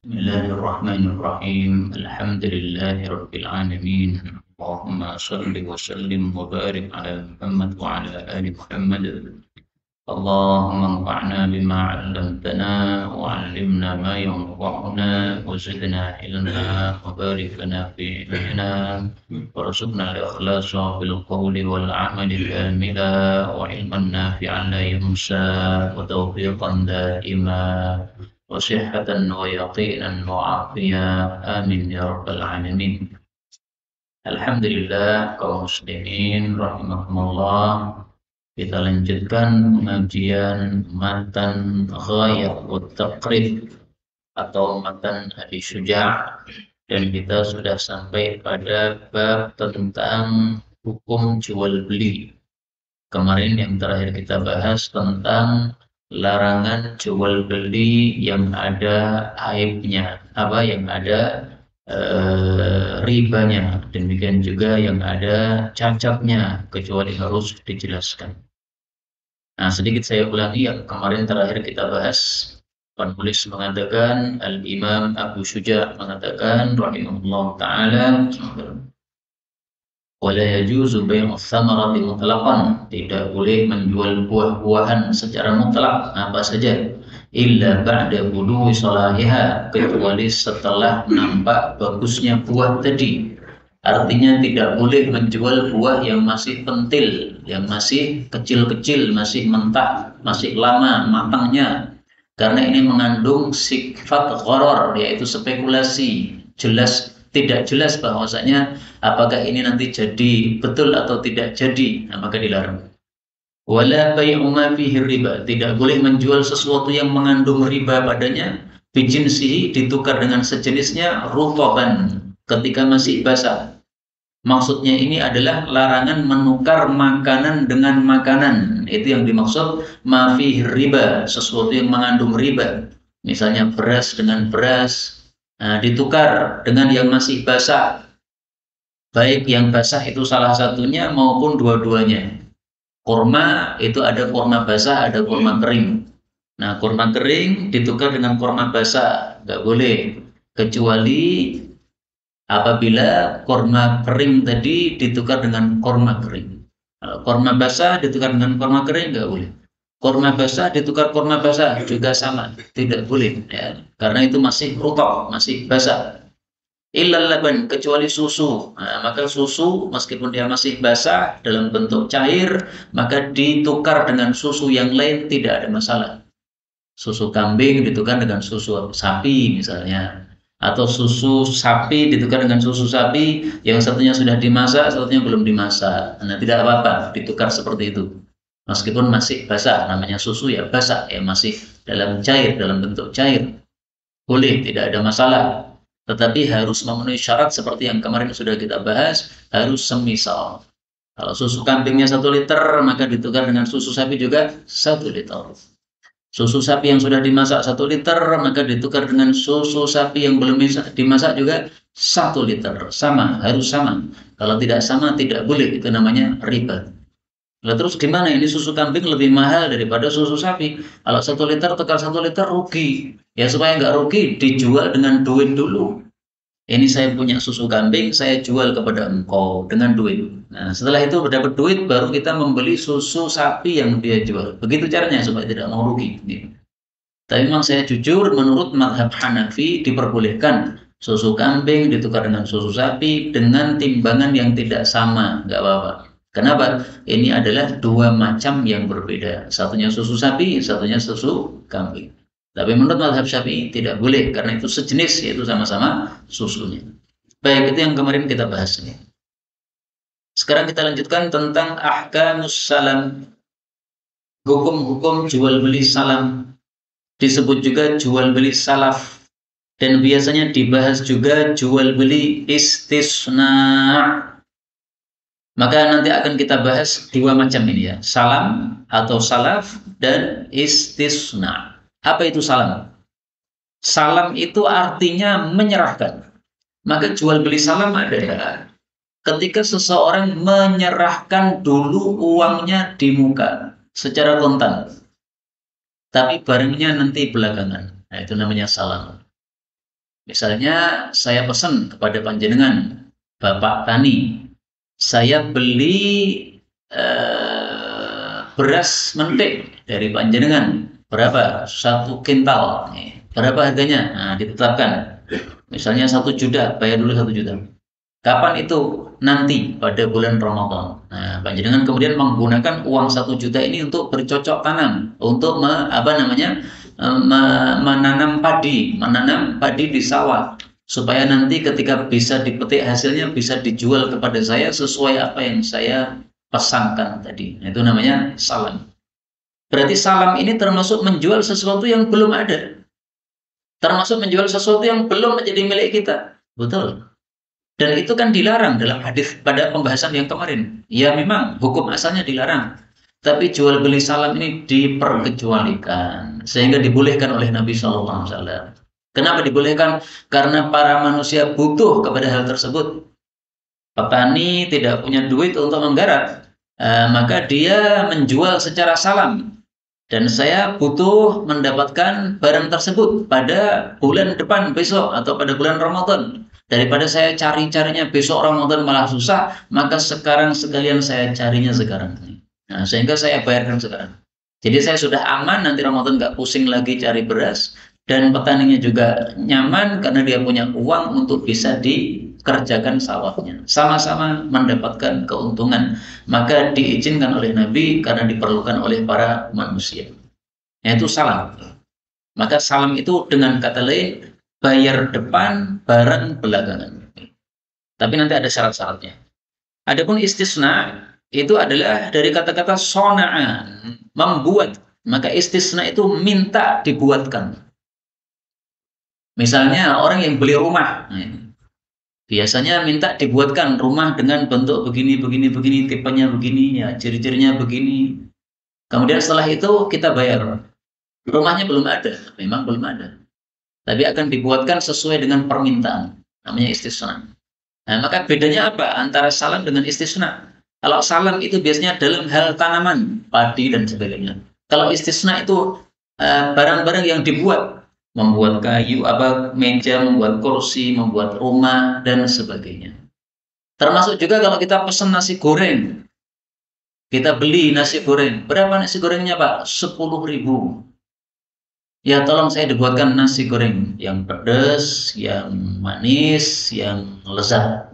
بسم الله الرحمن الرحيم الحمد لله رب العالمين اللهم صل وسلم وبارك على محمد وعلى آل محمد اللهم انفعنا بما علمتنا وعلمنا ما ينفعنا وزدنا علما وبارك لنا في علمنا وارزقنا الإخلاص في القول والعمل كاملا وعلما نافعا لا ينسى وتوفيقا دائما وصحة ويقينا وعافية آمين يا رب العالمين. Alhamdulillah kaum muslimin rahimahumullah, kita lanjutkan pengajian matan Ghayat wa Taqrib atau matan Abi Syuja', dan kita sudah sampai pada bab tentang hukum jual beli. Kemarin yang terakhir kita bahas tentang larangan jual beli yang ada aibnya, yang ada ribanya, demikian juga yang ada cacatnya, kecuali harus dijelaskan. Nah, sedikit saya ulangi yang kemarin terakhir kita bahas. Penulis mengatakan, Al-Imam Abu Syuja' mengatakan rahimahullah ta'ala, wala yajuzu bai'u tsamarati mutlaqan, tidak boleh menjual buah-buahan secara mutlak apa saja, illa ba'da buduwi salahiha, kecuali setelah nampak bagusnya buah tadi. Artinya tidak boleh menjual buah yang masih pentil, yang masih kecil-kecil, masih mentah, masih lama matangnya, karena ini mengandung sifat gharar, yaitu spekulasi. Tidak jelas bahwasanya apakah ini nanti jadi betul atau tidak jadi, maka dilarang. Wala bai'u ma fihi riba, tidak boleh menjual sesuatu yang mengandung riba padanya, bijinsihi, ditukar dengan sejenisnya, rutaban, ketika masih basah. Maksudnya ini adalah larangan menukar makanan dengan makanan. Itu yang dimaksud ma fihi riba, sesuatu yang mengandung riba. Misalnya beras dengan beras, ditukar dengan yang masih basah, baik yang basah itu salah satunya maupun dua-duanya. Kurma itu ada kurma basah, ada kurma kering. Nah, kurma kering ditukar dengan kurma basah, nggak boleh, kecuali apabila kurma kering tadi ditukar dengan kurma kering. Kalau kurma basah ditukar dengan kurma kering, nggak boleh. Kurma basah ditukar kurma basah juga sama, tidak boleh, ya, karena itu masih rutab, masih basah. Illal laban, kecuali susu. Nah, maka susu meskipun dia masih basah dalam bentuk cair, maka ditukar dengan susu yang lain tidak ada masalah. Susu kambing ditukar dengan susu sapi misalnya, atau susu sapi ditukar dengan susu sapi, yang satunya sudah dimasak, satunya belum dimasak. Nah, tidak apa-apa ditukar seperti itu. Meskipun masih basah, namanya susu ya basah, ya masih dalam cair, dalam bentuk cair. Boleh, tidak ada masalah. Tetapi harus memenuhi syarat seperti yang kemarin sudah kita bahas, harus semisal. Kalau susu kambingnya 1 liter, maka ditukar dengan susu sapi juga 1 liter. Susu sapi yang sudah dimasak 1 liter, maka ditukar dengan susu sapi yang belum dimasak juga 1 liter. Sama, harus sama. Kalau tidak sama, tidak boleh. Itu namanya riba. Lah terus gimana ini susu kambing lebih mahal daripada susu sapi? Kalau 1 liter tukar 1 liter rugi. Ya supaya nggak rugi, dijual dengan duit dulu. Ini saya punya susu kambing, saya jual kepada engkau dengan duit. Nah, setelah itu dapat duit, baru kita membeli susu sapi yang dia jual. Begitu caranya supaya tidak mau rugi. Tapi memang saya jujur, menurut mazhab Hanafi diperbolehkan susu kambing ditukar dengan susu sapi dengan timbangan yang tidak sama, nggak apa-apa. Kenapa? Ini adalah dua macam yang berbeda. Satunya susu sapi, satunya susu kambing. Tapi menurut mazhab Syafi'i tidak boleh, karena itu sejenis, yaitu sama-sama susunya. Baik, itu yang kemarin kita bahas ini. Sekarang kita lanjutkan tentang ahkamus salam, hukum-hukum jual beli salam. Disebut juga jual beli salaf, dan biasanya dibahas juga jual beli istisna. Maka nanti akan kita bahas dua macam ini, ya, salam atau salaf dan istisna. Apa itu salam? Salam itu artinya menyerahkan. Maka jual beli salam adalah ketika seseorang menyerahkan dulu uangnya di muka secara kontan, tapi barangnya nanti belakangan. Nah, itu namanya salam. Misalnya saya pesan kepada panjenengan, Bapak Tani, saya beli beras mentik dari panjenengan berapa? 1 kintal. Berapa harganya? Nah, ditetapkan. Misalnya 1 juta, bayar dulu 1 juta. Kapan itu? Nanti pada bulan Ramadan. Nah, panjenengan kemudian menggunakan uang 1 juta ini untuk bercocok tanam, untuk menanam padi di sawah, supaya nanti ketika bisa dipetik hasilnya bisa dijual kepada saya sesuai apa yang saya pesankan tadi. Nah, itu namanya salam. Berarti salam ini termasuk menjual sesuatu yang belum ada, termasuk menjual sesuatu yang belum menjadi milik kita. Betul. Dan itu kan dilarang dalam hadis pada pembahasan yang kemarin. Ya memang hukum asalnya dilarang. Tapi jual beli salam ini diperkecualikan. Sehingga dibolehkan oleh Nabi SAW. Kenapa dibolehkan? Karena para manusia butuh kepada hal tersebut. Petani tidak punya duit untuk menggarap. Maka dia menjual secara salam. Dan saya butuh mendapatkan barang tersebut pada bulan depan besok atau pada bulan Ramadan. Daripada saya cari-carinya besok Ramadan malah susah, maka sekarang sekalian saya carinya sekarang. Nah, sehingga saya bayarkan sekarang. Jadi saya sudah aman, nanti Ramadan nggak pusing lagi cari beras, dan petaninya juga nyaman karena dia punya uang untuk bisa dikerjakan sawahnya. Sama-sama mendapatkan keuntungan. Maka diizinkan oleh Nabi karena diperlukan oleh para manusia. Yaitu salam. Maka salam itu dengan kata lain bayar depan, barang belakangan. Tapi nanti ada syarat-syaratnya. Adapun istisna itu adalah dari kata-kata sona'a, membuat. Maka istisna itu minta dibuatkan. Misalnya orang yang beli rumah, biasanya minta dibuatkan rumah dengan bentuk begini, begini, begini, tipenya begini, ya ciri-cirinya begini. Kemudian setelah itu kita bayar. Rumahnya belum ada, memang belum ada. Tapi akan dibuatkan sesuai dengan permintaan. Namanya istisna. Nah, maka bedanya apa antara salam dengan istisna? Kalau salam itu biasanya dalam hal tanaman, padi dan sebagainya. Kalau istisna itu barang-barang yang dibuat, membuat kayu, meja, membuat kursi, membuat rumah dan sebagainya. Termasuk juga kalau kita pesan nasi goreng, kita beli nasi goreng. Berapa nasi gorengnya, Pak? 10.000. Ya tolong saya dibuatkan nasi goreng yang pedas, yang manis, yang lezat.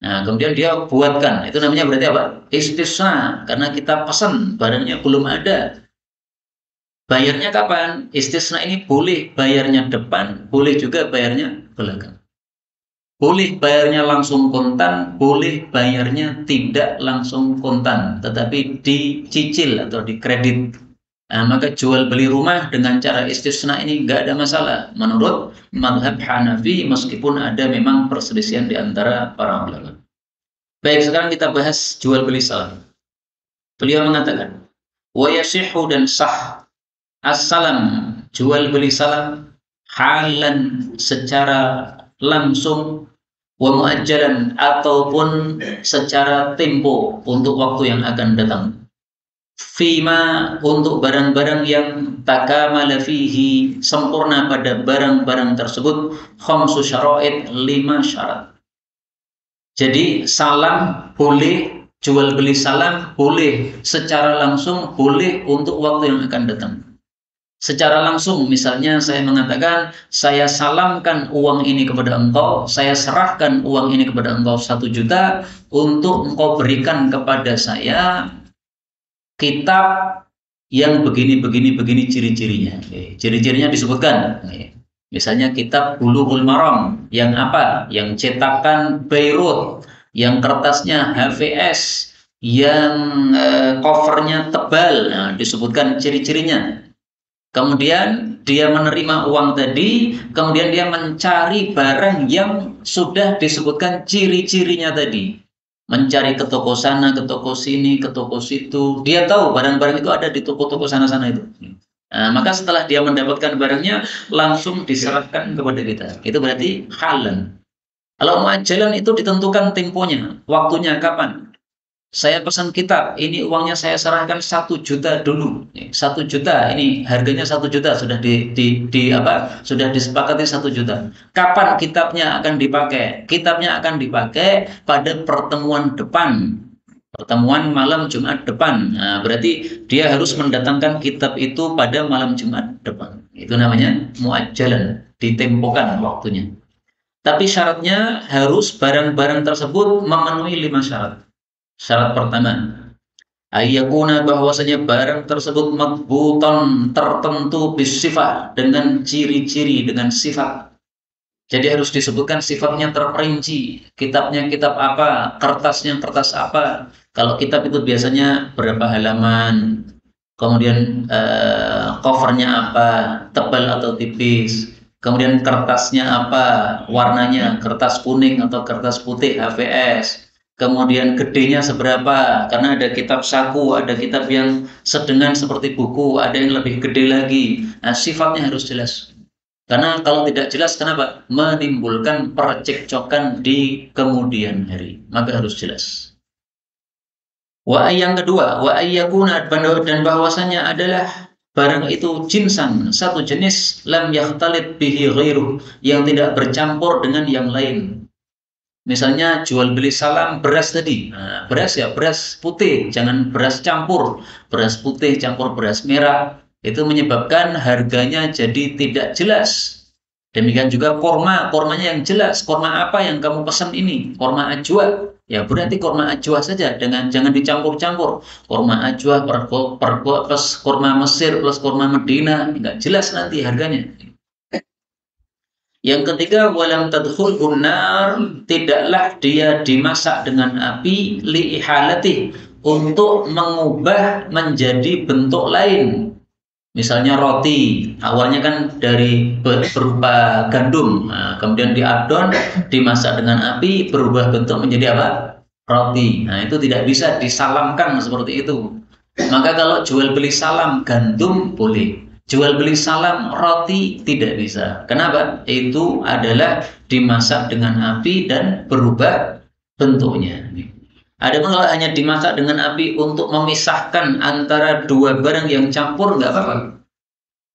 Nah kemudian dia buatkan, itu namanya berarti apa? Istisna, karena kita pesan, barangnya belum ada. Bayarnya kapan? Istisna ini boleh bayarnya depan, boleh juga bayarnya belakang. Boleh bayarnya langsung kontan, boleh bayarnya tidak langsung kontan, tetapi dicicil atau dikredit. Nah, maka jual beli rumah dengan cara istisna ini nggak ada masalah menurut mazhab Hanafi, meskipun ada memang perselisihan di antara para ulama. Baik, sekarang kita bahas jual beli salam. Beliau mengatakan, wa yasihhu, dan sah as-salam, jual beli salam, halan secara langsung, wa muajjalan ataupun secara tempo untuk waktu yang akan datang. Fima, untuk barang-barang yang takamala fihi, sempurna pada barang-barang tersebut, khamsu syara'id, 5 syarat. Jadi salam boleh, jual beli salam boleh secara langsung, boleh untuk waktu yang akan datang. Secara langsung, misalnya saya mengatakan, saya salamkan uang ini kepada engkau, saya serahkan uang ini kepada engkau 1 juta untuk engkau berikan kepada saya kitab yang begini ciri-cirinya. Ciri-cirinya disebutkan. Misalnya kitab Bulughul Maram yang apa? Yang cetakan Beirut, yang kertasnya HVS, yang covernya tebal. Nah, disebutkan ciri-cirinya. Kemudian dia menerima uang tadi, kemudian dia mencari barang yang sudah disebutkan ciri-cirinya tadi. Mencari ke toko sana, ke toko sini, ke toko situ. Dia tahu barang-barang itu ada di toko-toko sana-sana itu. Nah, maka setelah dia mendapatkan barangnya, langsung diserahkan kepada kita. Itu berarti halan. Kalau muajjalan itu ditentukan temponya, waktunya kapan. Saya pesan kitab, ini uangnya saya serahkan 1 juta dulu. 1 juta, ini harganya 1 juta sudah sudah disepakati 1 juta. Kapan kitabnya akan dipakai? Kitabnya akan dipakai pada pertemuan depan, pertemuan malam Jumat depan. Nah, berarti dia harus mendatangkan kitab itu pada malam Jumat depan. Itu namanya muajjalan, ditempokan waktunya. Tapi syaratnya harus barang-barang tersebut memenuhi 5 syarat. Syarat pertama, ayyakuna bahwasanya barang tersebut madbuton tertentu bisifat dengan ciri-ciri dengan sifat. Jadi harus disebutkan sifatnya terperinci. Kitabnya kitab apa, kertasnya kertas apa. Kalau kitab itu biasanya berapa halaman, kemudian covernya apa, tebal atau tipis, kemudian kertasnya apa, warnanya kertas kuning atau kertas putih HVS, kemudian gedenya seberapa, karena ada kitab saku, ada kitab yang sedengan seperti buku, ada yang lebih gede lagi. Nah, sifatnya harus jelas. Karena kalau tidak jelas, kenapa? Menimbulkan percekcokan di kemudian hari. Maka harus jelas. Yang kedua, wa ayyakuna, dan bahwasanya adalah barang itu jinsan, satu jenis, lam yakhtalit bihi ghairuh, yang tidak bercampur dengan yang lain. Misalnya jual beli salam beras tadi. Nah, beras ya beras putih, jangan beras campur. Beras putih campur beras merah, itu menyebabkan harganya jadi tidak jelas. Demikian juga kormanya yang jelas. Korma apa yang kamu pesan ini? Korma ajwa. Ya berarti korma ajwa saja, jangan dicampur-campur. Korma ajwa plus korma Mesir plus korma Medina, nggak jelas nanti harganya. Yang ketiga, walam tadkhul nar, tidaklah dia dimasak dengan api liihalati, untuk mengubah menjadi bentuk lain. Misalnya roti, awalnya kan dari berupa gandum, nah, kemudian diadon, dimasak dengan api, berubah bentuk menjadi apa? Roti. Nah, itu tidak bisa disalamkan seperti itu. Maka kalau jual beli salam gandum boleh, jual beli salam roti tidak bisa. Kenapa? Itu adalah dimasak dengan api dan berubah bentuknya. Adapun kalau hanya dimasak dengan api untuk memisahkan antara dua barang yang campur, nggak apa-apa.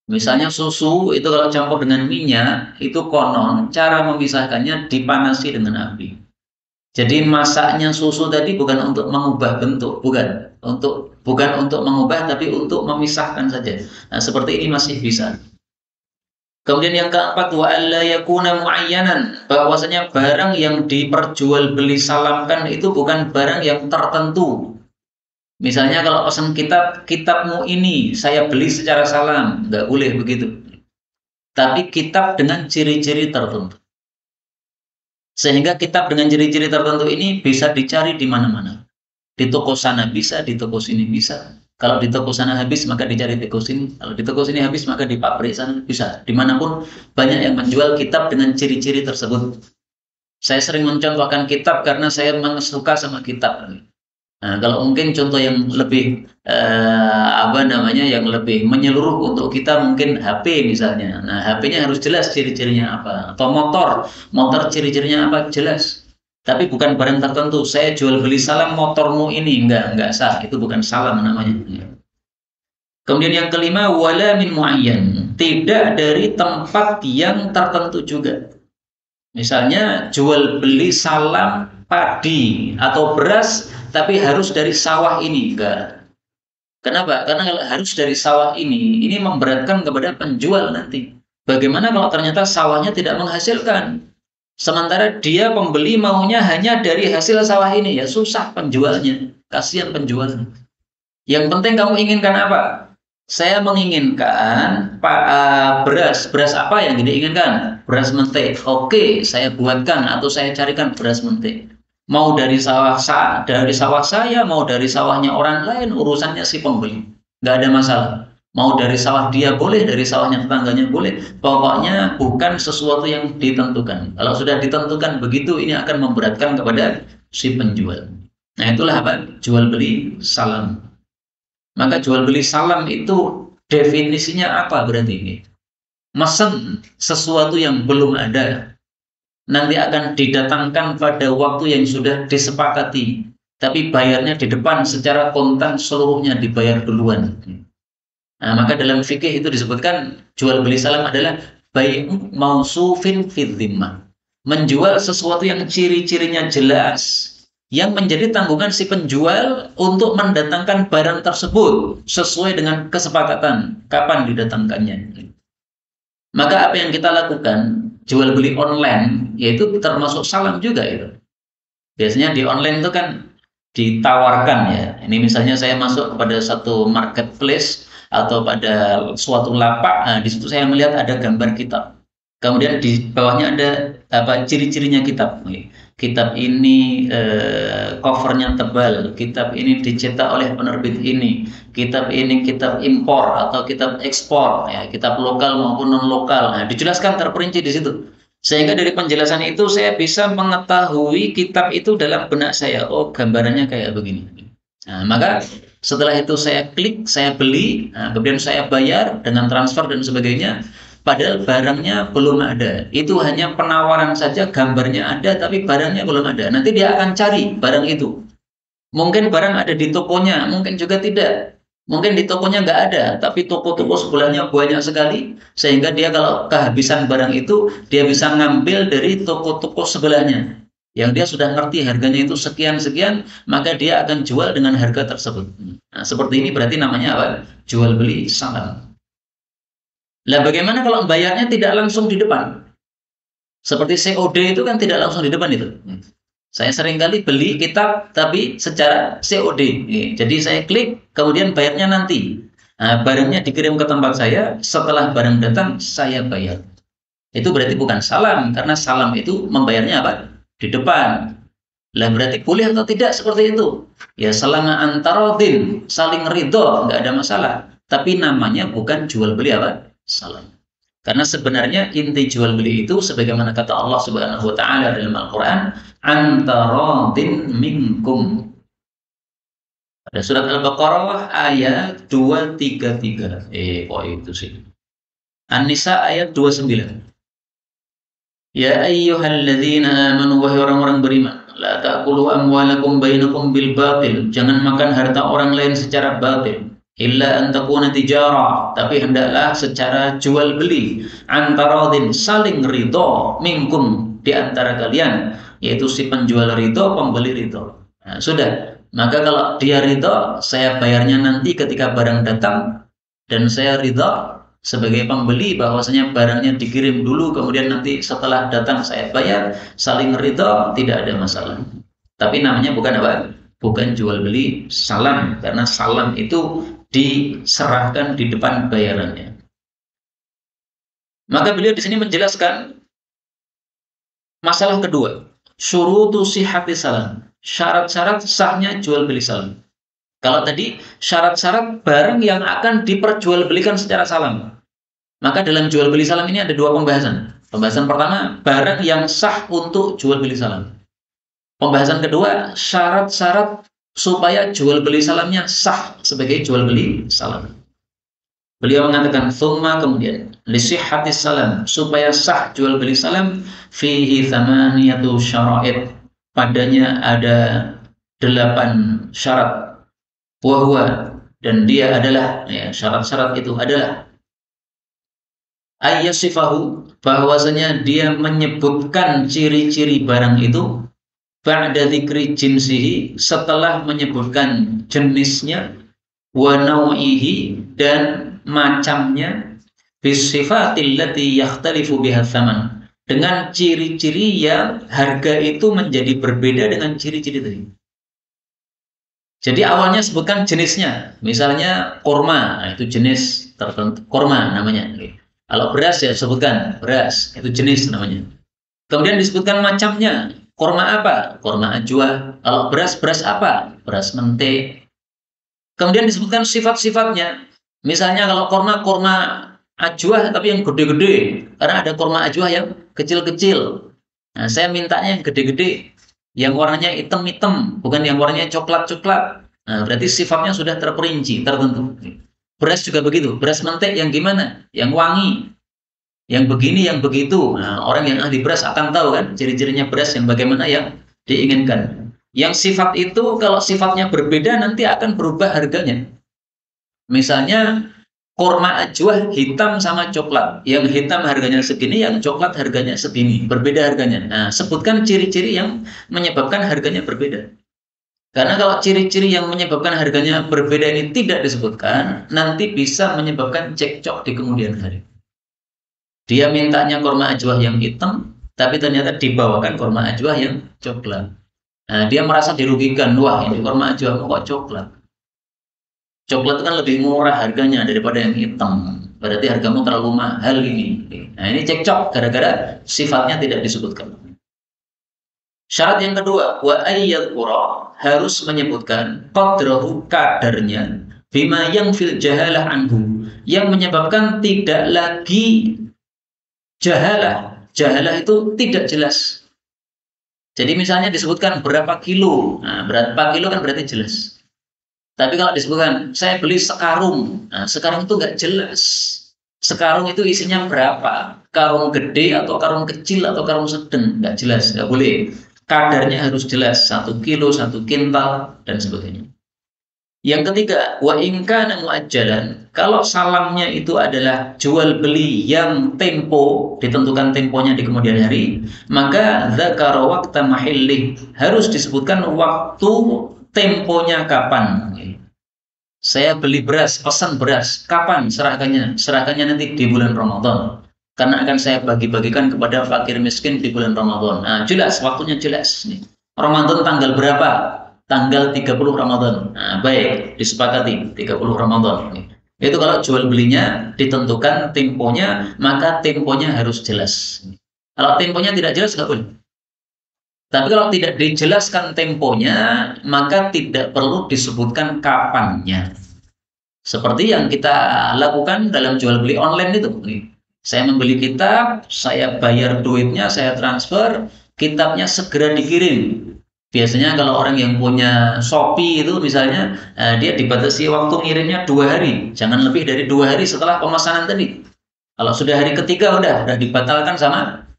Misalnya susu itu kalau campur dengan minyak, itu konon cara memisahkannya dipanasi dengan api. Jadi masaknya susu tadi bukan untuk mengubah bentuk, bukan untuk mengubah, tapi untuk memisahkan saja. Nah, seperti ini masih bisa. Kemudian yang keempat, wa alla yakuna muayyanan, bahwasanya barang yang diperjualbeli salamkan itu bukan barang yang tertentu. Misalnya kalau pesan kitabmu ini saya beli secara salam, nggak boleh begitu. Tapi kitab dengan ciri-ciri tertentu. Sehingga kitab dengan ciri-ciri tertentu ini bisa dicari di mana-mana. Di toko sana bisa, di toko sini bisa. Kalau di toko sana habis, maka dicari toko sini. Kalau di toko sini habis, maka di pabrik sana bisa. Dimanapun banyak yang menjual kitab dengan ciri-ciri tersebut. Saya sering mencontohkan kitab karena saya suka sama kitab. Nah, kalau mungkin contoh yang lebih yang lebih menyeluruh untuk kita mungkin HP misalnya. Nah, HP-nya harus jelas ciri-cirinya apa. Atau motor ciri-cirinya apa jelas. Tapi bukan barang tertentu. Saya jual beli salam motormu ini, enggak sah. Itu bukan salam namanya. Kemudian yang kelima, wala min muayyan, tidak dari tempat yang tertentu juga. Misalnya jual beli salam padi atau beras, tapi harus dari sawah ini, enggak. Kenapa? Karena kalau harus dari sawah ini memberatkan kepada penjual nanti. Bagaimana kalau ternyata sawahnya tidak menghasilkan? Sementara dia pembeli maunya hanya dari hasil sawah ini, ya susah penjualnya, kasihan penjualnya. Yang penting kamu inginkan apa? Saya menginginkan beras apa yang diinginkan? Beras mentik. Oke, saya buatkan atau saya carikan beras mentik. Mau dari sawah saya, mau dari sawahnya orang lain, urusannya si pembeli. Nggak ada masalah. Mau dari sawah dia boleh, dari sawahnya tetangganya boleh. Pokoknya bukan sesuatu yang ditentukan. Kalau sudah ditentukan begitu, ini akan memberatkan kepada si penjual. Nah, itulah apa? Jual beli salam. Maka jual beli salam itu definisinya apa berarti ini? Mesen sesuatu yang belum ada. Nanti akan didatangkan pada waktu yang sudah disepakati. tapi bayarnya di depan secara kontan seluruhnya dibayar duluan. Nah, maka dalam fikih itu disebutkan jual beli salam adalah bai'u mausufin fid dhimmah. Menjual sesuatu yang ciri-cirinya jelas, yang menjadi tanggungan si penjual untuk mendatangkan barang tersebut sesuai dengan kesepakatan kapan didatangkannya. Maka apa yang kita lakukan, jual beli online, yaitu termasuk salam juga itu. Biasanya di online itu kan ditawarkan ya. Ini misalnya saya masuk kepada satu marketplace atau pada suatu lapak, nah, di situ saya melihat ada gambar kitab. Kemudian di bawahnya ada apa ciri-cirinya kitab. Kitab ini covernya tebal, kitab ini dicetak oleh penerbit ini, kitab ini kitab impor atau kitab ekspor, ya, kitab lokal maupun non lokal. Nah, dijelaskan terperinci di situ. Sehingga dari penjelasan itu saya bisa mengetahui kitab itu dalam benak saya. Oh, gambarannya kayak begini. Nah, maka setelah itu saya klik, saya beli, nah, kemudian saya bayar dengan transfer dan sebagainya. Padahal barangnya belum ada. Itu hanya penawaran saja, gambarnya ada, tapi barangnya belum ada. Nanti dia akan cari barang itu. Mungkin barang ada di tokonya, mungkin juga tidak. Mungkin di tokonya nggak ada, tapi toko-toko sebelahnya banyak sekali, sehingga dia kalau kehabisan barang itu, dia bisa ngambil dari toko-toko sebelahnya. Yang dia sudah ngerti harganya itu sekian-sekian, maka dia akan jual dengan harga tersebut. Nah, seperti ini berarti namanya apa? Jual beli salam. Lah bagaimana kalau bayarnya tidak langsung di depan? Seperti COD itu kan tidak langsung di depan itu. Saya seringkali beli kitab tapi secara COD. Jadi saya klik, kemudian bayarnya nanti. Nah, barangnya dikirim ke tempat saya, setelah barang datang saya bayar. Itu berarti bukan salam, karena salam itu membayarnya apa? Di depan. Lah berarti boleh atau tidak seperti itu? Ya selama antarodin, saling ridho, nggak ada masalah. Tapi namanya bukan jual beli apa? Salam. Karena sebenarnya inti jual beli itu sebagaimana kata Allah Subhanahu wa taala dalam Al-Qur'an, antaradin minkum. Pada surat Al-Baqarah ayat 233. Kok itu sih? An-Nisa ayat 29. Ya ayyuhalladzina amanu, wahai orang-orang beriman, la ta'kulu amwalakum bainakum bil batil. Jangan makan harta orang lain secara batil. Illa an takuna tijarah, tapi hendaklah secara jual beli, antaradin, saling ridho, minkum, di antara kalian, yaitu si penjual ridho, pembeli ridho. Nah, sudah. Maka kalau dia ridho, saya bayarnya nanti ketika barang datang, dan saya ridho sebagai pembeli bahwasanya barangnya dikirim dulu, kemudian nanti setelah datang saya bayar, saling ridho, tidak ada masalah. Tapi namanya bukan apa? Bukan jual beli salam, karena salam itu diserahkan di depan bayarannya. Maka beliau di sini menjelaskan masalah kedua, syurutu sihhati salam, syarat-syarat sahnya jual beli salam. Kalau tadi syarat-syarat barang yang akan diperjualbelikan secara salam. Maka dalam jual beli salam ini ada dua pembahasan. Pembahasan pertama, barang yang sah untuk jual beli salam. Pembahasan kedua, syarat-syarat supaya jual beli salamnya sah sebagai jual beli salam. Beliau mengatakan thumma, kemudian lisihhatis salam, supaya sah jual beli salam, fihi thamaniyatu syara'id, padanya ada 8 syarat. Wahwa, dan dia adalah, ya, syarat-syarat itu adalah ayyasifahu, bahwasanya dia menyebutkan ciri-ciri barang itu, ba'da dzikri jinsihi, setelah menyebutkan jenisnya, wa nau'ihi, dan macamnya, bisifatil lati yakhtalifu biha tsaman, dengan ciri-ciri yang harga itu menjadi berbeda dengan ciri-ciri tadi. Jadi awalnya sebutkan jenisnya, misalnya korma, nah itu jenis tertentu, korma namanya. Kalau beras ya sebutkan beras, itu jenis namanya. Kemudian disebutkan macamnya, korma apa? Korma ajwa. Kalau beras, beras apa? Beras mente. Kemudian disebutkan sifat-sifatnya. Misalnya kalau korma, korma ajwa tapi yang gede-gede. Karena ada korma ajwa yang kecil-kecil. Nah, saya mintanya yang gede-gede. Yang warnanya hitam-hitam, bukan yang warnanya coklat-coklat. Nah, berarti sifatnya sudah terperinci, tertentu. Beras juga begitu. Beras mentek yang gimana? Yang wangi. Yang begini, yang begitu. Nah, orang yang ahli beras akan tahu kan ciri-cirinya beras yang bagaimana yang diinginkan. Yang sifat itu kalau sifatnya berbeda nanti akan berubah harganya. Misalnya kurma ajwa hitam sama coklat. Yang hitam harganya segini, yang coklat harganya segini. Berbeda harganya. Nah, sebutkan ciri-ciri yang menyebabkan harganya berbeda. Karena kalau ciri-ciri yang menyebabkan harganya berbeda ini tidak disebutkan, nanti bisa menyebabkan cekcok di kemudian hari. Dia mintanya kurma ajwa yang hitam, tapi ternyata dibawakan kurma ajwa yang coklat. Nah, dia merasa dirugikan. Wah, ini kurma ajwa kok coklat. Coklat itu kan lebih murah harganya daripada yang hitam. Berarti hargamu terlalu mahal ini. Nah, ini cekcok gara-gara sifatnya tidak disebutkan. Syarat yang kedua, wa ayyadhkura, harus menyebutkan qadrahu, kadarnya, bima yang fil jahalah anhu, yang menyebabkan tidak lagi jahalah. Jahalah itu tidak jelas. Jadi misalnya disebutkan berapa kilo. Nah, berapa kilo kan berarti jelas. Tapi kalau disebutkan saya beli sekarung, nah sekarung itu nggak jelas. Sekarung itu isinya berapa? Karung gede atau karung kecil atau karung sedang? Nggak jelas, nggak boleh. Kadarnya harus jelas, 1 kilo, 1 kintal, dan sebagainya. Yang ketiga, wa ingkana muajjalan, kalau salamnya itu adalah jual beli yang tempo, ditentukan temponya di kemudian hari, maka dzakara waqta mahillih, harus disebutkan waktu temponya kapan. Saya beli beras, pesan beras, kapan serahkannya? Serahkannya nanti di bulan Ramadan. Karena akan saya bagi-bagikan kepada fakir miskin di bulan Ramadan. Nah, jelas, waktunya jelas. Nih. Ramadan tanggal berapa? Tanggal 30 Ramadan. Nah, baik, disepakati 30 Ramadan. Nih. Itu kalau jual belinya ditentukan temponya, maka temponya harus jelas. Kalau temponya tidak jelas, nggak boleh. Tapi kalau tidak dijelaskan temponya, maka tidak perlu disebutkan kapannya. Seperti yang kita lakukan dalam jual beli online itu. Saya membeli kitab, saya bayar duitnya, saya transfer, kitabnya segera dikirim. Biasanya kalau orang yang punya Shopee itu misalnya, dia dibatasi waktu ngirimnya 2 hari. Jangan lebih dari 2 hari setelah pemesanan tadi. Kalau sudah hari ketiga udah dibatalkan sama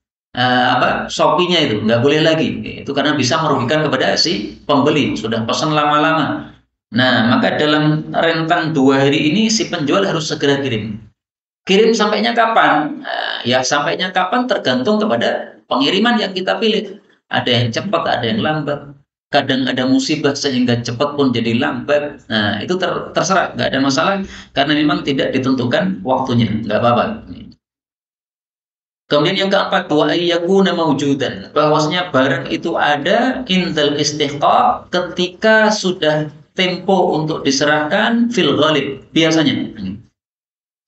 Shopee-nya itu nggak boleh lagi. Itu karena bisa merugikan kepada si pembeli, sudah pesan lama-lama. Nah, maka dalam rentang 2 hari ini si penjual harus segera kirim. Kirim sampainya kapan? Ya sampainya kapan tergantung kepada pengiriman yang kita pilih. Ada yang cepat, ada yang lambat. Kadang ada musibah sehingga cepat pun jadi lambat. Nah, itu terserah, nggak ada masalah karena memang tidak ditentukan waktunya, nggak apa-apa. Kemudian yang keempat, wa ayyakuna mawjudan, bahwasanya barang itu ada indal istihqaq, ketika sudah tempo untuk diserahkan fil ghalib biasanya.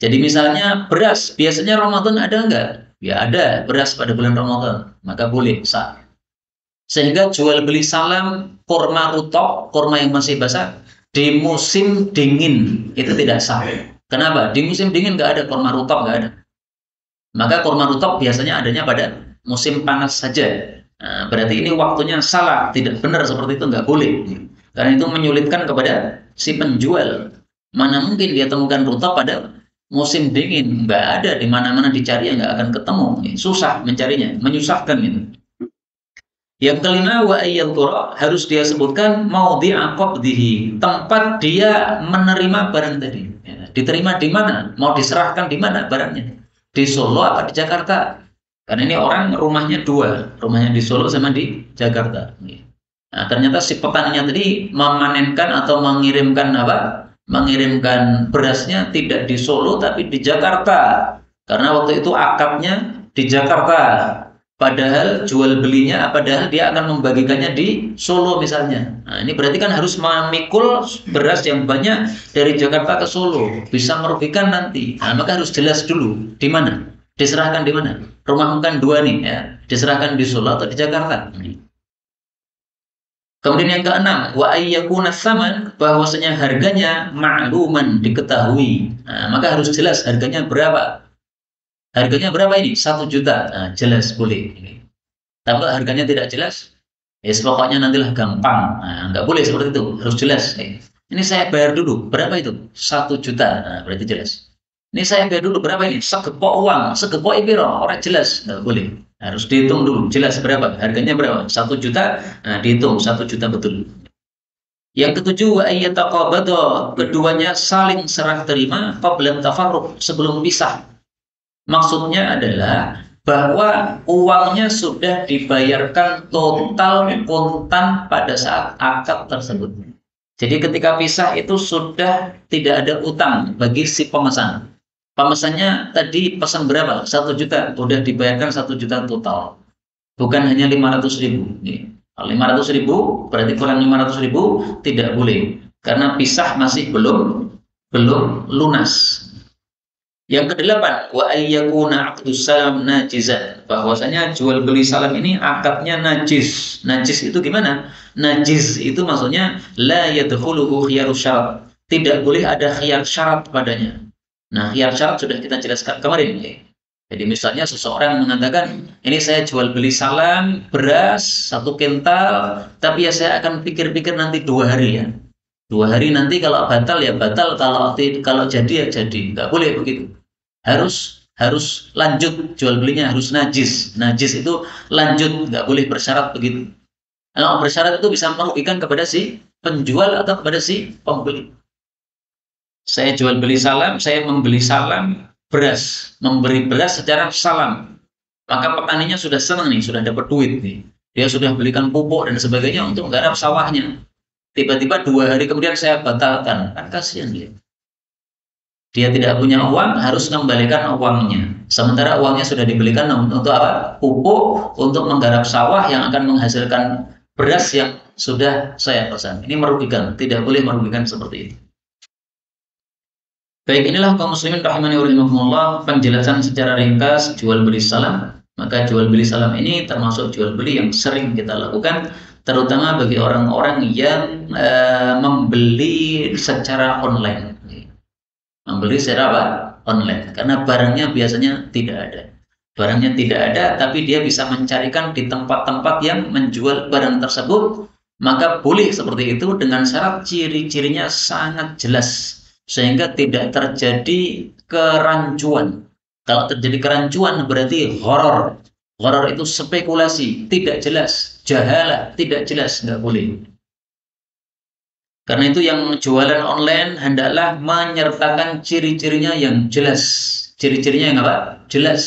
Jadi misalnya beras, biasanya Ramadan ada enggak? Ya ada beras pada bulan Ramadan, maka boleh sah. Sehingga jual beli salam kurma rutok, kurma yang masih basah di musim dingin itu tidak sah. Kenapa? Di musim dingin enggak ada kurma rutok, enggak ada. Maka kurma rutok biasanya adanya pada musim panas saja. Nah, berarti ini waktunya salah, tidak benar seperti itu, nggak boleh. Karena itu menyulitkan kepada si penjual. Mana mungkin dia temukan rutok pada musim dingin? Nggak ada, di mana-mana dicari nggak akan ketemu. Susah mencarinya, menyusahkan itu. Yang kelima, wa ayyadhkura, harus dia sebutkan maudhi'a qabdihi, tempat dia menerima barang tadi. Ya, diterima di mana? Mau diserahkan di mana barangnya? Di Solo atau di Jakarta? Karena ini orang rumahnya dua, rumahnya di Solo sama di Jakarta. Nah, ternyata si petaninya tadi memanenkan atau mengirimkan apa? Mengirimkan berasnya tidak di Solo tapi di Jakarta. Karena waktu itu akadnya di Jakarta. Padahal jual belinya, padahal dia akan membagikannya di Solo misalnya. Nah, ini berarti kan harus memikul beras yang banyak dari Jakarta ke Solo. Bisa merugikan nanti. Nah, maka harus jelas dulu di mana. Diserahkan di mana. Rumah kan dua nih ya. Diserahkan di Solo atau di Jakarta. Kemudian yang keenam, wa ayyakuna tsaman, bahwasanya harganya ma'luman, diketahui. Nah, maka harus jelas harganya berapa. Harganya berapa ini? 1 juta. Nah, jelas boleh. Tapi kalau harganya tidak jelas, ya pokoknya nantilah gampang. Nah, nggak boleh seperti itu. Harus jelas. Ini saya bayar dulu. Berapa itu? 1 juta. Nah, berarti jelas. Ini saya bayar dulu. Berapa ini? Segepok uang. Segepok piro? Orang jelas. Nggak boleh. Harus dihitung dulu, jelas berapa, harganya berapa, 1 juta, nah dihitung 1 juta betul. Yang ketujuh, wa ayyataqabada, keduanya saling serah terima qabla tafarruq, sebelum pisah. Maksudnya adalah bahwa uangnya sudah dibayarkan total kontan pada saat akad tersebut. Jadi ketika pisah itu sudah tidak ada utang bagi si pemesan. Pemesannya tadi pesan berapa? 1 juta, sudah dibayarkan 1 juta total. Bukan hanya 500.000. 500.000 berarti kurang 500.000 tidak boleh. Karena pisah masih belum lunas. Yang kedelapan, wa ayyakuna aqdus salam najizan, bahwasanya jual beli salam ini akadnya najis. Najis itu gimana? Najis itu maksudnya la yadkhuluhu khiyarus syarat. Tidak boleh ada khiyar syarat padanya. Nah, khiyar syarat sudah kita jelaskan kemarin. Jadi misalnya seseorang mengatakan, ini saya jual beli salam beras 1 kental, tapi ya saya akan pikir-pikir nanti 2 hari ya. 2 hari nanti kalau batal ya batal, kalau jadi ya jadi. Nggak boleh begitu. Harus lanjut, jual belinya harus najis. Najis itu lanjut, nggak boleh bersyarat begitu. Kalau bersyarat itu bisa merugikan kepada si penjual atau kepada si pembeli. Saya jual beli salam, saya membeli salam beras, memberi beras secara salam. Maka petaninya sudah senang nih, sudah dapat duit nih. Dia sudah belikan pupuk dan sebagainya untuk menggarap sawahnya. Tiba-tiba 2 hari kemudian saya batalkan, kan kasihan dia. Dia tidak punya uang, harus mengembalikan uangnya. Sementara uangnya sudah dibelikan untuk apa? Pupuk untuk menggarap sawah yang akan menghasilkan beras yang sudah saya pesan. Ini merugikan, tidak boleh merugikan seperti itu. Baik, inilah kaum muslimin rahimani wa rahimakumullah, penjelasan secara ringkas jual beli salam. Maka jual beli salam ini termasuk jual beli yang sering kita lakukan, terutama bagi orang-orang yang membeli secara online. Membeli secara apa? Online. Karena barangnya biasanya tidak ada. Barangnya tidak ada, tapi dia bisa mencarikan di tempat-tempat yang menjual barang tersebut. Maka boleh seperti itu dengan syarat ciri-cirinya sangat jelas. Sehingga tidak terjadi kerancuan. Kalau terjadi kerancuan berarti horor. Horor itu spekulasi, tidak jelas. Jahalah, tidak jelas, nggak boleh. Karena itu yang jualan online hendaklah menyertakan ciri-cirinya yang jelas. Ciri-cirinya yang apa? Jelas.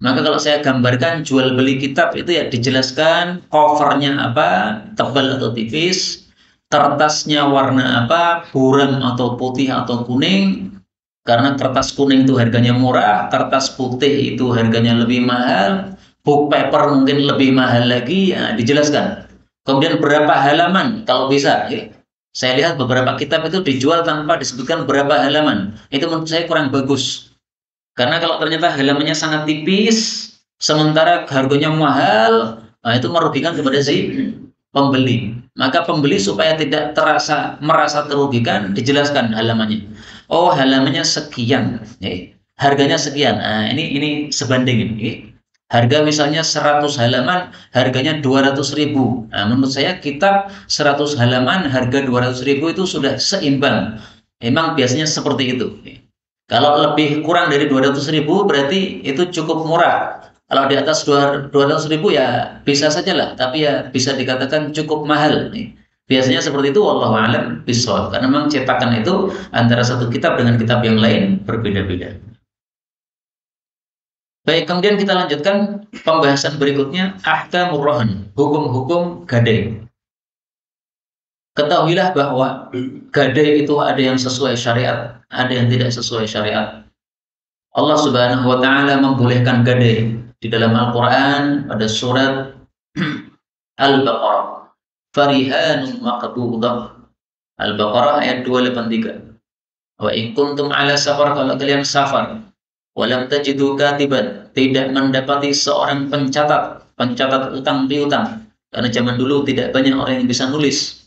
Maka kalau saya gambarkan jual beli kitab itu ya dijelaskan covernya apa, tebal atau tipis, kertasnya warna apa, buram atau putih atau kuning. Karena kertas kuning itu harganya murah, kertas putih itu harganya lebih mahal, book paper mungkin lebih mahal lagi, ya, dijelaskan. Kemudian berapa halaman kalau bisa, ya. Saya lihat beberapa kitab itu dijual tanpa disebutkan berapa halaman. Itu menurut saya kurang bagus. Karena kalau ternyata halamannya sangat tipis, sementara harganya mahal, nah itu merugikan kepada si pembeli. Maka pembeli supaya tidak merasa terugikan, dijelaskan halamannya. Oh, halamannya sekian, harganya sekian. Nah, ini sebanding ini. Harga misalnya 100 halaman, harganya 200.000. Nah, menurut saya kitab 100 halaman, harga 200.000 itu sudah seimbang. Memang biasanya seperti itu. Kalau lebih kurang dari 200.000 berarti itu cukup murah. Kalau di atas 200.000 ya bisa saja lah, tapi ya bisa dikatakan cukup mahal. Biasanya seperti itu, wallahu a'lam bishawab. Karena memang cetakan itu antara satu kitab dengan kitab yang lain berbeda-beda. Baik, kemudian kita lanjutkan pembahasan berikutnya, ahkamur rahn, hukum-hukum gadai. Ketahuilah bahwa gadai itu ada yang sesuai syariat, ada yang tidak sesuai syariat. Allah Subhanahu wa taala membolehkan gadai di dalam Al-Qur'an pada surat Al-Baqarah. Farihanun maqbudah. Al-Baqarah ayat 283. Wa in kuntum ala safar, kalau kalian safar, walam tajidu katiban, tidak mendapati seorang pencatat utang piutang, karena zaman dulu tidak banyak orang yang bisa nulis.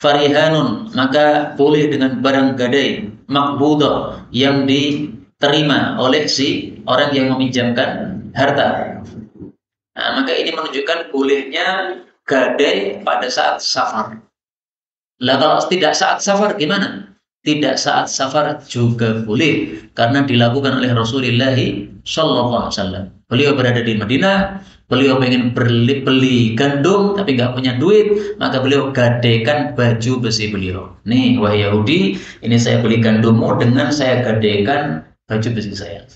Farihanun, maka boleh dengan barang gadai maqbudah, yang diterima oleh si orang yang meminjamkan harta. Nah, maka ini menunjukkan bolehnya gadai pada saat safar. Lah kalau tidak saat safar gimana? Tidak saat safar juga boleh, karena dilakukan oleh Rasulullah Sallallahu Alaihi Wasallam. Beliau berada di Madinah, beliau pengen beli gandum tapi nggak punya duit, maka beliau gadekan baju besi beliau. Nih, wahai Yahudi, ini saya beli gandummu dengan saya gadekan baju besi saya.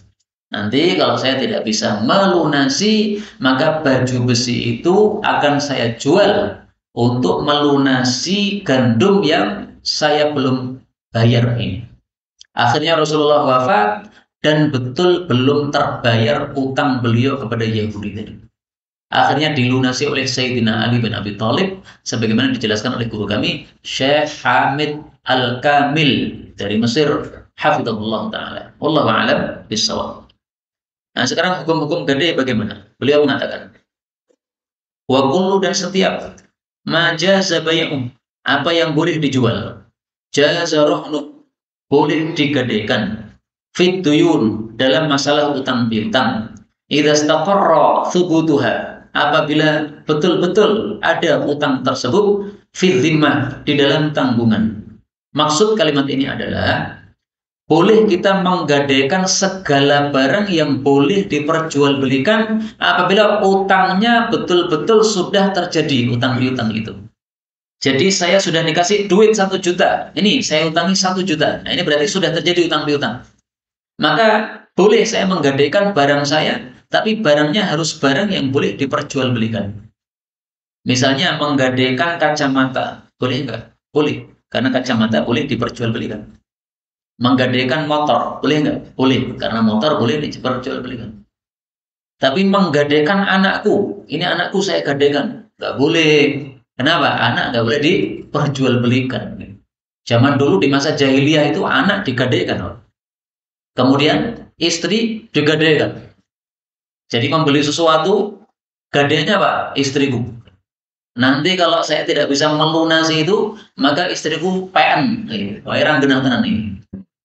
Nanti kalau saya tidak bisa melunasi, maka baju besi itu akan saya jual untuk melunasi gandum yang saya belum bayar ini. Akhirnya Rasulullah wafat dan betul belum terbayar utang beliau kepada Yahudi tadi. Akhirnya dilunasi oleh Sayyidina Ali bin Abi Thalib sebagaimana dijelaskan oleh guru kami Syekh Hamid Al-Kamil dari Mesir, hafizahullah taala. Wallahu a'lam bishawab. Nah, sekarang hukum-hukum gade bagaimana? Beliau mengatakan, wa kullu dan setiap ma jaza bai'un, apa yang boleh dijual, jaza rahnu, boleh digadekan, fit duyun, dalam masalah utang piutang, idza istaqarra thubutuha, apabila betul-betul ada utang tersebut, fit dhimmah, di dalam tanggungan. Maksud kalimat ini adalah boleh kita menggadaikan segala barang yang boleh diperjualbelikan apabila utangnya betul-betul sudah terjadi utang piutang itu. Jadi saya sudah dikasih duit 1 juta, ini saya utangi 1 juta. Nah, ini berarti sudah terjadi utang piutang. Maka boleh saya menggadaikan barang saya, tapi barangnya harus barang yang boleh diperjualbelikan. Misalnya menggadaikan kacamata, boleh enggak? Boleh, karena kacamata boleh diperjualbelikan. Menggadaikan motor, boleh nggak? Boleh, karena motor boleh diperjualbelikan. Tapi menggadaikan anakku, ini anakku saya gadaikan, nggak boleh. Kenapa? Anak nggak boleh diperjualbelikan. Zaman dulu di masa jahiliyah itu anak digadaikan. Kemudian istri digadaikan. Jadi membeli sesuatu, gadaiannya apa? Istriku. Nanti kalau saya tidak bisa melunasi itu, maka istriku PN, orang genang tenan ini.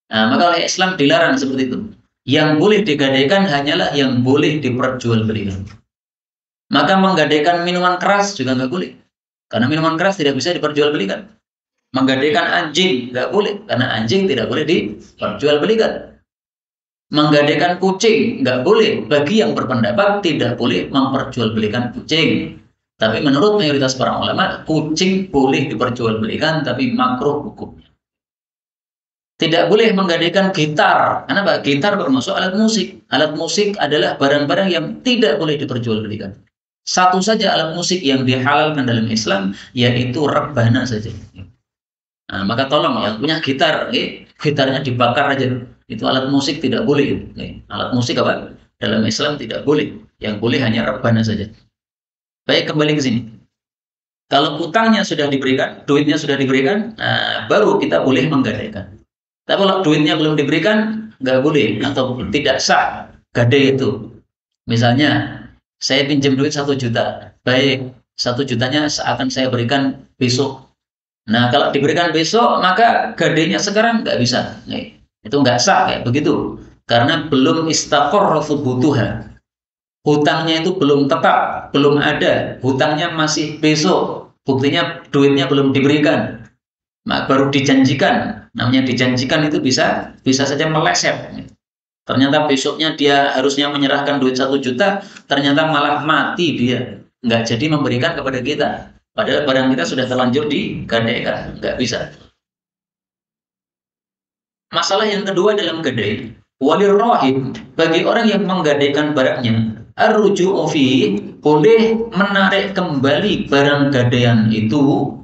Nah, maka oleh Islam dilarang seperti itu. Yang boleh digadaikan hanyalah yang boleh diperjualbelikan. Maka menggadaikan minuman keras juga nggak boleh, karena minuman keras tidak bisa diperjualbelikan. Menggadaikan anjing nggak boleh, karena anjing tidak boleh diperjualbelikan. Menggadaikan kucing nggak boleh, bagi yang berpendapat tidak boleh memperjualbelikan kucing. Tapi menurut mayoritas para ulama, kucing boleh diperjualbelikan, tapi makruh hukumnya. Tidak boleh menggadaikan gitar. Kenapa? Gitar termasuk alat musik. Alat musik adalah barang-barang yang tidak boleh diperjualbelikan. Satu saja alat musik yang dihalalkan dalam Islam, yaitu rebana saja. Nah, maka tolong yang punya gitar, gitarnya dibakar aja. Itu alat musik tidak boleh. Alat musik apa? Dalam Islam tidak boleh. Yang boleh hanya rebana saja. Baik, kembali ke sini. Kalau utangnya sudah diberikan, duitnya sudah diberikan, nah, baru kita boleh menggadaikan. Tapi kalau duitnya belum diberikan, nggak boleh atau tidak sah gade itu. Misalnya, saya pinjam duit 1 juta, baik 1 jutanya akan saya berikan besok. Nah, kalau diberikan besok, maka gadenya sekarang nggak bisa. Itu nggak sah kayak begitu, karena belum istaqarra thubutuha. Hutangnya itu belum tetap, belum ada. Hutangnya masih besok. Buktinya duitnya belum diberikan. Baru dijanjikan. Namanya dijanjikan itu bisa saja meleset. Ternyata besoknya dia harusnya menyerahkan duit 1 juta, ternyata malah mati dia. Nggak jadi memberikan kepada kita. Padahal barang kita sudah terlanjur digadaikan. Nggak bisa. Masalah yang kedua dalam gadai, walir rohib, bagi orang yang menggadaikan barangnya, arruju'u fi, boleh menarik kembali barang gadaian itu,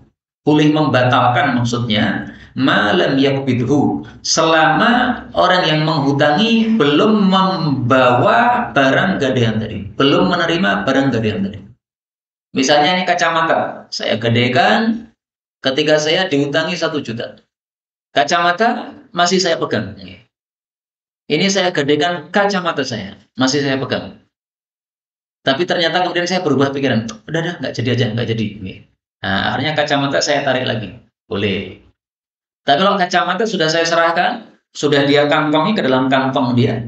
boleh membatalkan maksudnya, malam yakbidhu, selama orang yang menghutangi belum membawa barang gadaian tadi, belum menerima barang gadaian tadi. Misalnya ini kacamata, saya gadaikan ketika saya dihutangi 1 juta. Kacamata masih saya pegang. Ini saya gadaikan kacamata saya, masih saya pegang. Tapi ternyata kemudian saya berubah pikiran, udah nggak jadi aja, nggak jadi. Nah, akhirnya kacamata saya tarik lagi, boleh. Tapi kalau kacamata sudah saya serahkan, sudah dia kantongi ke dalam kantong dia.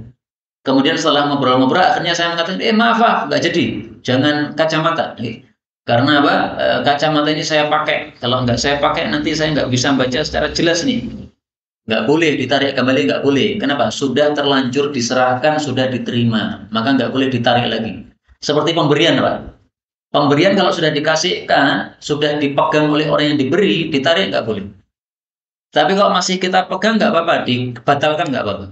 Kemudian setelah ngobrol-ngobrol, akhirnya saya mengatakan, maaf, nggak jadi, jangan kacamata. Karena apa? Kacamata ini saya pakai. Kalau nggak saya pakai, nanti saya nggak bisa baca secara jelas nih. Nggak boleh ditarik kembali, nggak boleh. Kenapa? Sudah terlanjur diserahkan, sudah diterima, maka nggak boleh ditarik lagi. Seperti pemberian, Pak. Pemberian kalau sudah dikasihkan, sudah dipegang oleh orang yang diberi, ditarik nggak boleh. Tapi kalau masih kita pegang nggak apa-apa, dibatalkan nggak apa-apa.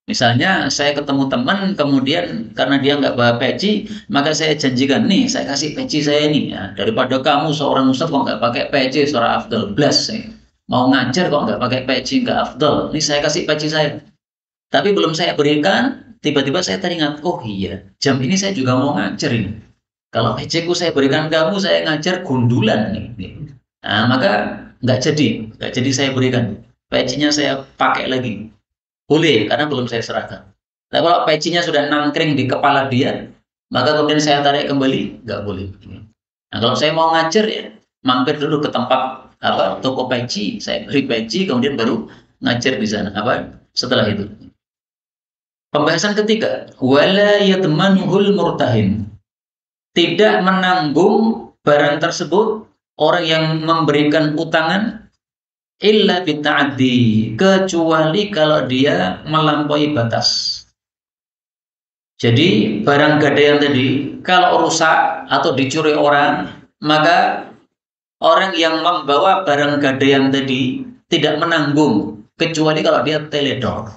Misalnya saya ketemu teman, kemudian karena dia nggak bawa peci, maka saya janjikan, nih saya kasih peci saya ini. Ya, daripada kamu seorang ustadz kok nggak pakai peci, seorang afdal, blas. Mau ngajar kok nggak pakai peci, nggak afdal. Ini saya kasih peci saya. Tapi belum saya berikan, tiba-tiba saya teringat, oh iya, jam ini saya juga mau ngajar ini. Kalau peciku saya berikan kamu, saya ngajar gundulan nih. Nah, maka nggak jadi saya berikan. Pecinya saya pakai lagi. Boleh, karena belum saya serahkan. Nah, kalau pecinya sudah nangkring di kepala dia, maka kemudian saya tarik kembali, nggak boleh. Nah, kalau saya mau ngajar ya, mampir dulu ke tempat apa toko peci, saya beri peci, kemudian baru ngajar di sana. Apa setelah itu? Pembahasan ketiga, wala yadmanuhul murtahin. Tidak menanggung barang tersebut orang yang memberikan utangan illa bita'addi, kecuali kalau dia melampaui batas. Jadi barang gadaian tadi kalau rusak atau dicuri orang, maka orang yang membawa barang gadaian tadi tidak menanggung kecuali kalau dia teledor.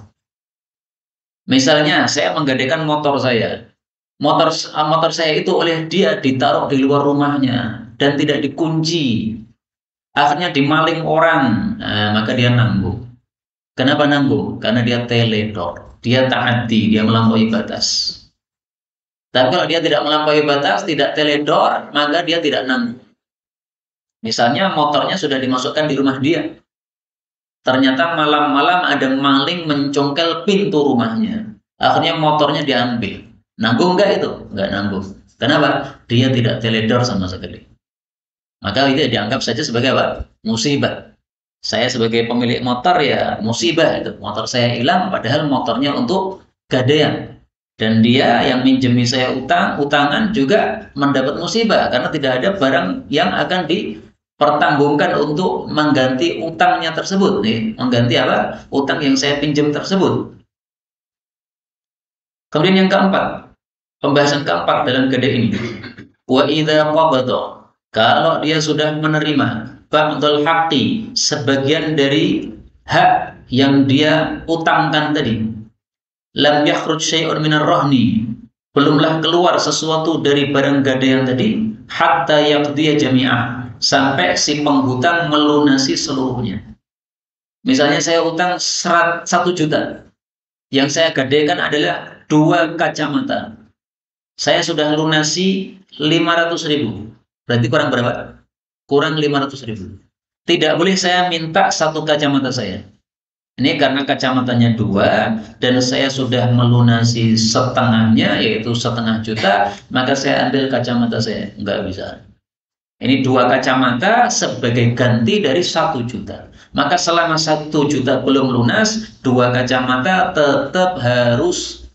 Misalnya saya menggadaikan motor saya. Motor saya itu oleh dia ditaruh di luar rumahnya dan tidak dikunci. Akhirnya dimaling orang, nah, maka dia nanggung. Kenapa nanggung? Karena dia teledor, dia ta'addi, dia melampaui batas. Tapi kalau dia tidak melampaui batas, tidak teledor, maka dia tidak nanggung. Misalnya motornya sudah dimasukkan di rumah dia. Ternyata malam-malam ada maling mencongkel pintu rumahnya. Akhirnya motornya diambil. Nanggung nggak itu? Nggak nanggung. Kenapa? Dia tidak teledor sama sekali. Maka itu dianggap saja sebagai apa? Musibah. Saya sebagai pemilik motor ya musibah itu. Motor saya hilang padahal motornya untuk gadaian. Dan dia yang minjemi saya utangan juga mendapat musibah karena tidak ada barang yang akan dipertanggungkan untuk mengganti utangnya tersebut nih, mengganti apa? Utang yang saya pinjam tersebut. Kemudian yang keempat, pembahasan keempat dalam gadai ini. Wa idza qabada, kalau dia sudah menerima ba'dul haqqi, sebagian dari hak yang dia utangkan tadi, lam yakhruj syai'un minar rahni, belumlah keluar sesuatu dari barang gadaian tadi, hatta yaqdiya jami'ah, sampai si penghutang melunasi seluruhnya. Misalnya saya utang 1 juta, yang saya gadaikan adalah 2 kacamata. Saya sudah lunasi 500.000. Berarti kurang berapa? Kurang 500.000. Tidak boleh saya minta 1 kacamata saya. Ini karena kacamatanya 2 dan saya sudah melunasi setengahnya, yaitu 1,5 juta, maka saya ambil kacamata saya. Nggak bisa. Ini 2 kacamata sebagai ganti dari 1 juta. Maka selama 1 juta belum lunas, 2 kacamata tetap harus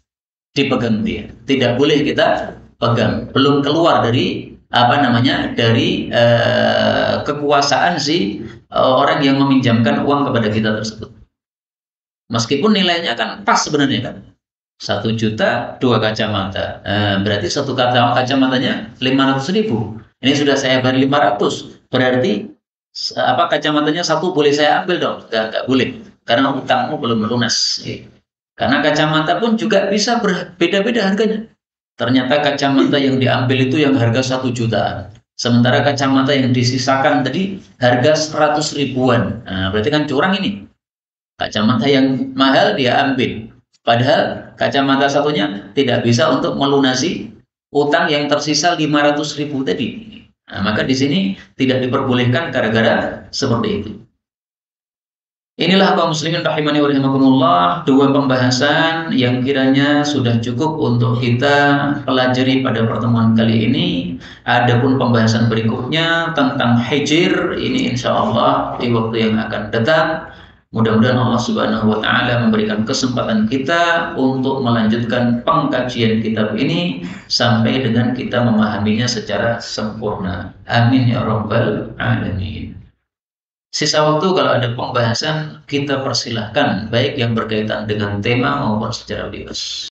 dipegang dia. Tidak boleh kita pegang. Belum keluar dari apa namanya, dari kekuasaan si orang yang meminjamkan uang kepada kita tersebut. Meskipun nilainya kan pas sebenarnya kan. 1 juta 2 kacamata. Berarti 1 kacamatanya 500.000. Ini sudah saya bayar 500. Berarti apa kacamatanya 1 boleh saya ambil dong? Enggak boleh. Karena utangmu belum lunas. Karena kacamata pun juga bisa berbeda-beda harganya. Ternyata kacamata yang diambil itu yang harga 1 jutaan. Sementara kacamata yang disisakan tadi harga 100 ribuan. Nah, berarti kan curang ini. Kacamata yang mahal dia ambil. Padahal kacamata satunya tidak bisa untuk melunasi utang yang tersisa 500.000 tadi. Nah, maka di sini tidak diperbolehkan gara-gara seperti itu. Inilah kaum muslimin rahimani wa rahimakumullah, 2 pembahasan yang kiranya sudah cukup untuk kita pelajari pada pertemuan kali ini. Adapun pembahasan berikutnya tentang hijr, ini insya Allah di waktu yang akan datang. Mudah-mudahan Allah Subhanahu wa taala memberikan kesempatan kita untuk melanjutkan pengkajian kitab ini sampai dengan kita memahaminya secara sempurna. Amin ya rabbal alamin. Sisa waktu kalau ada pembahasan kita persilahkan, baik yang berkaitan dengan tema maupun secara bebas.